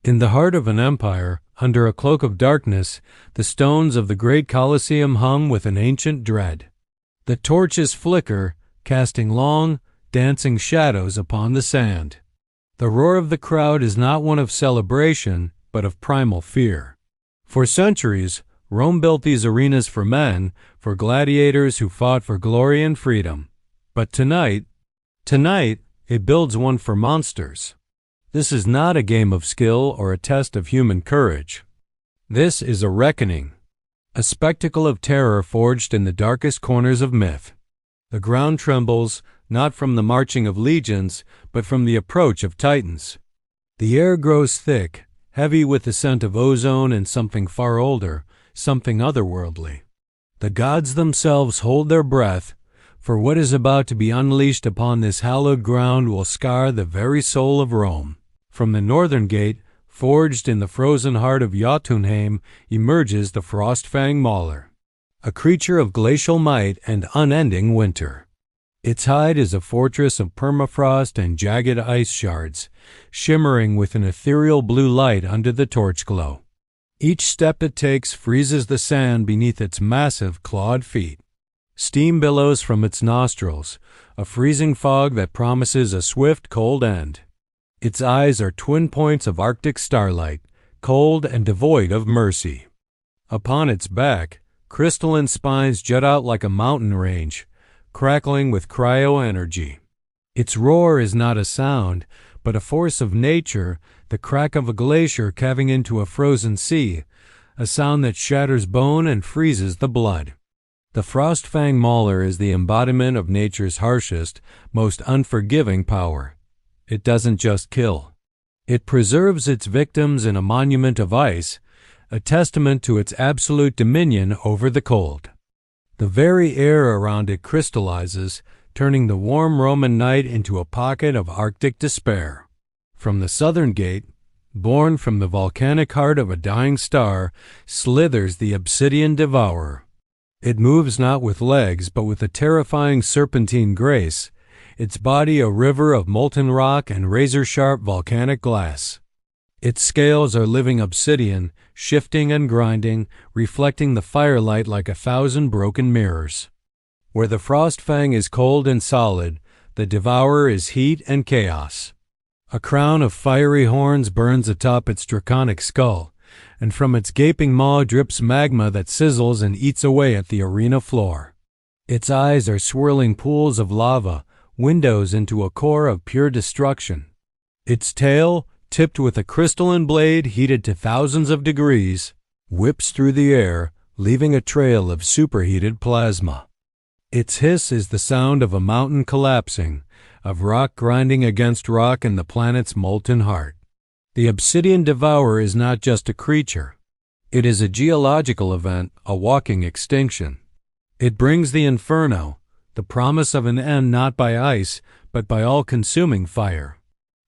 In the heart of an empire, under a cloak of darkness, the stones of the great Colosseum hum with an ancient dread. The torches flicker, casting long, dancing shadows upon the sand. The roar of the crowd is not one of celebration, but of primal fear. For centuries, Rome built these arenas for men, for gladiators who fought for glory and freedom. But tonight, it builds one for monsters. This is not a game of skill or a test of human courage. This is a reckoning, a spectacle of terror forged in the darkest corners of myth. The ground trembles, not from the marching of legions, but from the approach of titans. The air grows thick, heavy with the scent of ozone and something far older, something otherworldly. The gods themselves hold their breath, for what is about to be unleashed upon this hallowed ground will scar the very soul of Rome. From the northern gate, forged in the frozen heart of Jotunheim, emerges the Frostfang mauler, a creature of glacial might and unending winter. Its hide is a fortress of permafrost and jagged ice shards, shimmering with an ethereal blue light under the torch glow. Each step it takes freezes the sand beneath its massive clawed feet. Steam billows from its nostrils, a freezing fog that promises a swift, cold end. Its eyes are twin points of Arctic starlight, cold and devoid of mercy. Upon its back, crystalline spines jut out like a mountain range, crackling with cryo-energy. Its roar is not a sound, but a force of nature, the crack of a glacier calving into a frozen sea, a sound that shatters bone and freezes the blood. The Frostfang mauler is the embodiment of nature's harshest, most unforgiving power. It doesn't just kill. It preserves its victims in a monument of ice, a testament to its absolute dominion over the cold. The very air around it crystallizes, turning the warm Roman night into a pocket of Arctic despair. From the southern gate, born from the volcanic heart of a dying star, slithers the Obsidian Devourer. It moves not with legs, but with a terrifying serpentine grace, its body a river of molten rock and razor-sharp volcanic glass. Its scales are living obsidian, shifting and grinding, reflecting the firelight like 1,000 broken mirrors. Where the Frostfang is cold and solid, the Devourer is heat and chaos. A crown of fiery horns burns atop its draconic skull, and from its gaping maw drips magma that sizzles and eats away at the arena floor. Its eyes are swirling pools of lava, windows into a core of pure destruction. Its tail, tipped with a crystalline blade heated to thousands of degrees, whips through the air, leaving a trail of superheated plasma. Its hiss is the sound of a mountain collapsing, of rock grinding against rock in the planet's molten heart. The Obsidian Devourer is not just a creature. It is a geological event, a walking extinction. It brings the inferno, the promise of an end not by ice, but by all-consuming fire.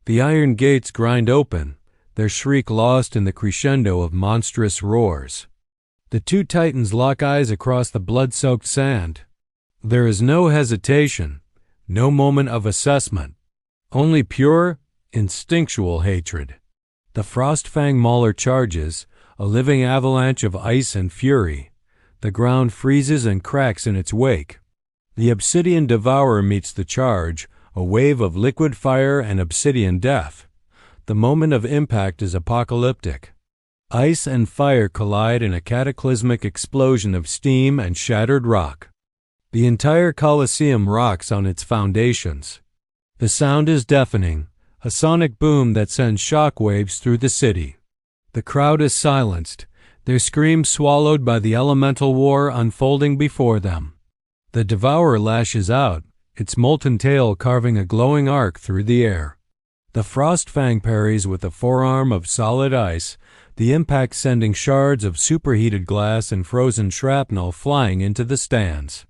The iron gates grind open, their shriek lost in the crescendo of monstrous roars. The two titans lock eyes across the blood-soaked sand. There is no hesitation, no moment of assessment, only pure, instinctual hatred. The Frostfang mauler charges, a living avalanche of ice and fury. The ground freezes and cracks in its wake. The Obsidian Devourer meets the charge, a wave of liquid fire and obsidian death. The moment of impact is apocalyptic. Ice and fire collide in a cataclysmic explosion of steam and shattered rock. The entire Colosseum rocks on its foundations. The sound is deafening, a sonic boom that sends shockwaves through the city. The crowd is silenced, their screams swallowed by the elemental war unfolding before them. The Devourer lashes out, its molten tail carving a glowing arc through the air. The Frostfang parries with a forearm of solid ice, the impact sending shards of superheated glass and frozen shrapnel flying into the stands.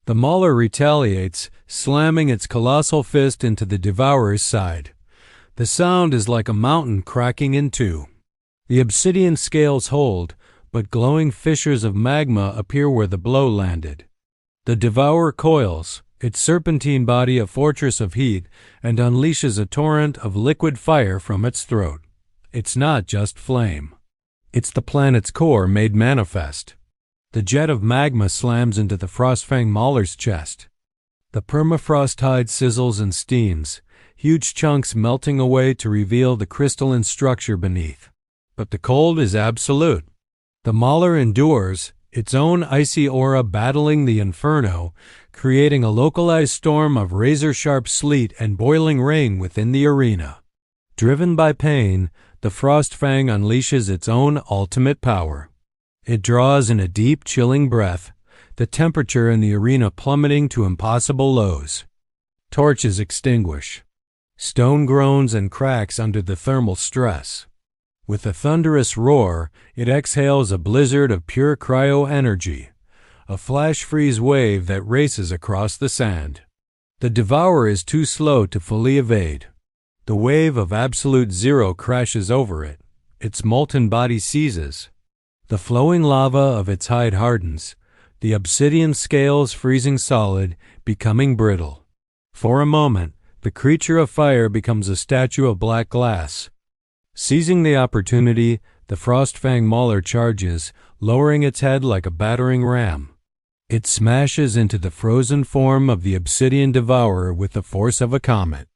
The mauler retaliates, slamming its colossal fist into the Devourer's side. The sound is like a mountain cracking in two. The obsidian scales hold, but glowing fissures of magma appear where the blow landed. The Devourer coils, its serpentine body a fortress of heat, and unleashes a torrent of liquid fire from its throat. It's not just flame. It's the planet's core made manifest. The jet of magma slams into the Frostfang mauler's chest. The permafrost hide sizzles and steams, huge chunks melting away to reveal the crystalline structure beneath. But the cold is absolute. The mauler endures, its own icy aura battling the inferno, creating a localized storm of razor-sharp sleet and boiling rain within the arena. Driven by pain, the Frostfang unleashes its own ultimate power. It draws in a deep, chilling breath, the temperature in the arena plummeting to impossible lows. Torches extinguish. Stone groans and cracks under the thermal stress. With a thunderous roar, it exhales a blizzard of pure cryo-energy, a flash-freeze wave that races across the sand. The Devourer is too slow to fully evade. The wave of absolute zero crashes over it. Its molten body seizes. The flowing lava of its hide hardens, the obsidian scales freezing solid, becoming brittle. For a moment, the creature of fire becomes a statue of black glass. Seizing the opportunity, the Frostfang mauler charges, lowering its head like a battering ram. It smashes into the frozen form of the Obsidian Devourer with the force of a comet.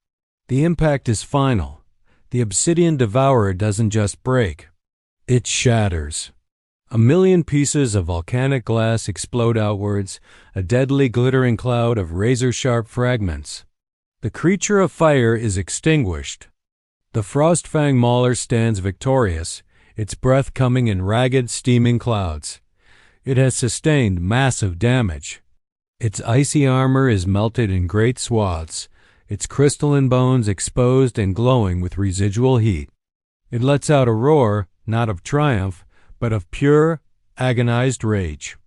The impact is final. The Obsidian Devourer doesn't just break. It shatters. A million pieces of volcanic glass explode outwards, a deadly glittering cloud of razor-sharp fragments. The creature of fire is extinguished. The Frostfang mauler stands victorious, its breath coming in ragged, steaming clouds. It has sustained massive damage. Its icy armor is melted in great swaths, its crystalline bones exposed and glowing with residual heat. It lets out a roar, not of triumph, but of pure, agonized rage.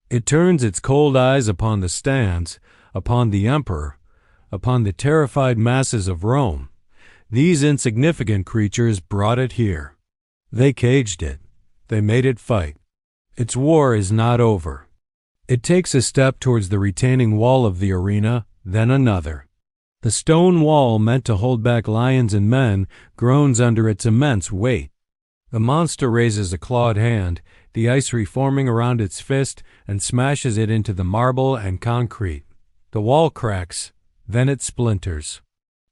It turns its cold eyes upon the stands, upon the emperor, upon the terrified masses of Rome. These insignificant creatures brought it here. They caged it. They made it fight. Its war is not over. It takes a step towards the retaining wall of the arena, then another. The stone wall meant to hold back lions and men groans under its immense weight. The monster raises a clawed hand, the ice reforming around its fist, and smashes it into the marble and concrete. The wall cracks, then it splinters.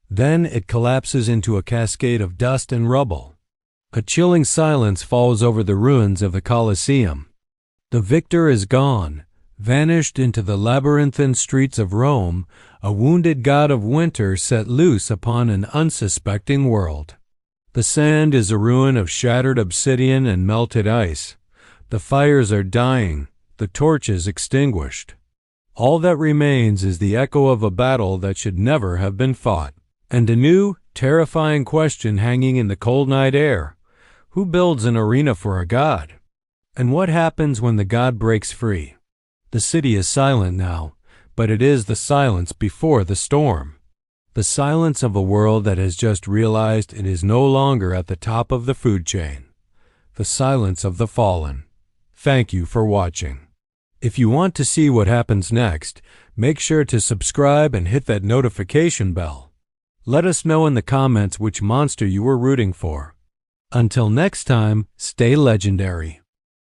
Then it collapses into a cascade of dust and rubble. A chilling silence falls over the ruins of the Colosseum. The victor is gone, vanished into the labyrinthine streets of Rome, a wounded god of winter set loose upon an unsuspecting world. The sand is a ruin of shattered obsidian and melted ice. The fires are dying, the torches extinguished. All that remains is the echo of a battle that should never have been fought. And a new, terrifying question hanging in the cold night air. Who builds an arena for a god? And what happens when the god breaks free? The city is silent now, but it is the silence before the storm. The silence of a world that has just realized it is no longer at the top of the food chain. The silence of the fallen. Thank you for watching. If you want to see what happens next, make sure to subscribe and hit that notification bell. Let us know in the comments which monster you were rooting for. Until next time, stay legendary.